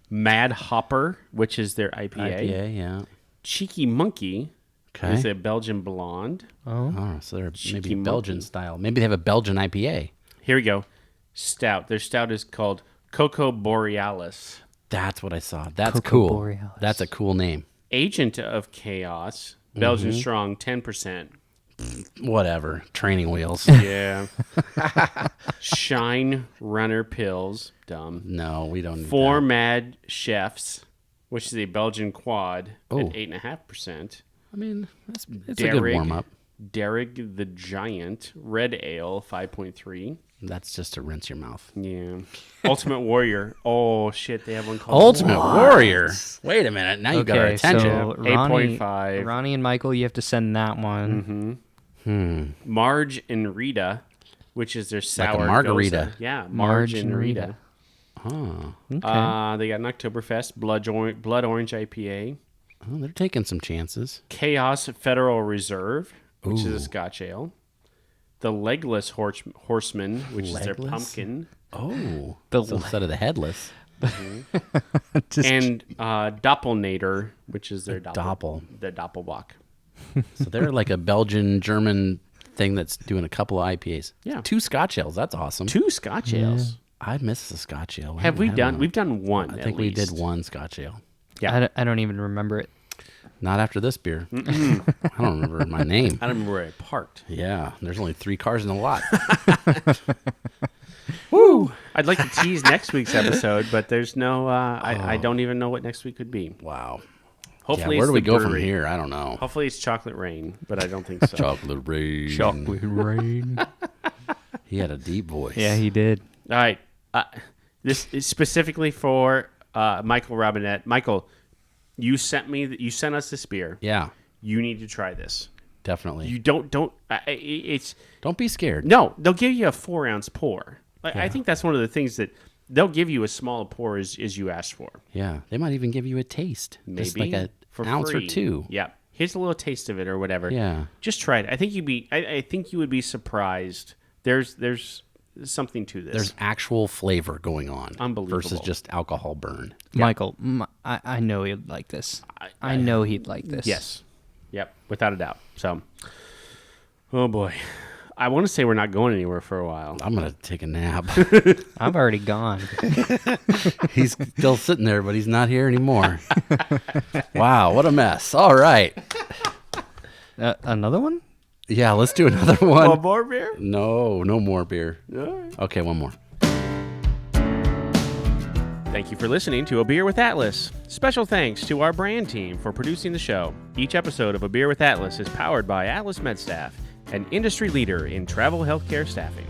Mad Hopper, which is their IPA. IPA. Yeah. Cheeky Monkey Okay. is a Belgian blonde. Oh, so they're maybe Cheeky Belgian monkey. style. Maybe they have a Belgian IPA. Here we go. Stout. Their stout is called Coco Borealis. That's what I saw. That's Coco cool. Borealis. That's a cool name. Agent of Chaos. Belgian strong, 10%. Whatever. Training wheels. Yeah. Shine Runner Pills. Dumb. No, we don't need Four Mad Chefs, which is a Belgian quad Oh. at 8.5%. that. I mean, it's a good warm up. Derrig the Giant Red Ale 5.3. That's just to rinse your mouth. Yeah. Ultimate Warrior. Oh shit, they have one called Ultimate Warrior. Wait a minute. Now you got our okay. attention. So Ronnie, 8.5. Ronnie and Michael, you have to send that one. Marge and Rita, which is their sour margarita. Goza. Yeah, Marge and Rita. Oh. Okay. They got an Oktoberfest Blood Orange IPA. Oh, they're taking some chances. Chaos Federal Reserve, which is a Scotch ale. The Legless Horseman, which is their Legless? pumpkin. Oh. The So instead of the headless. And Doppelnader, which is their Doppel. The Doppelbock. So they're like a Belgian German thing that's doing a couple of IPAs. Yeah. 2 Scotch ales. That's awesome. 2 Scotch ales. I miss the Scotch ale. Have we haven't had done? one. We've done one. I at think we did least. one Scotch ale. Yeah. I don't even remember it. Not after this beer. I don't remember my name. I don't remember where I parked. Yeah, there's only 3 cars in the lot. Woo! I'd like to tease next week's episode, but there's no. I don't even know what next week could be. Wow. Hopefully, Yeah, where it's do we the go from brewery. here? I don't know. Hopefully, it's Chocolate Rain, but I don't think so. Chocolate rain. Chocolate rain. He had a deep voice. Yeah, he did. All right. This is specifically for Michael Robinette. Michael, you sent us this beer. Yeah. You need to try this. definitely. You don't. It's Don't be scared. no. They'll give you a 4-ounce pour. I think that's one of the things that they'll give you as small a pour as you asked for. Yeah, they might even give you a taste, Maybe just like an for ounce free. or two. Yeah, here's a little taste of it or whatever. Yeah, just try it. I think I think you would be surprised. There's something to this. there's actual flavor going on. Unbelievable. Versus just alcohol burn. Michael, I know he'd like this. I know he'd like this. Yes. Yep. Without a doubt. So, oh boy. I want to say we're not going anywhere for a while. I'm gonna take a nap. I've already gone. He's still sitting there, but he's not here anymore. Wow, what a mess. All right. Another one? Yeah, let's do another one. One more beer? No more beer. All right. Okay, one more. Thank you for listening to A Beer with Atlas. Special thanks to our brand team for producing the show. Each episode of A Beer with Atlas is powered by Atlas MedStaff, an industry leader in travel healthcare staffing.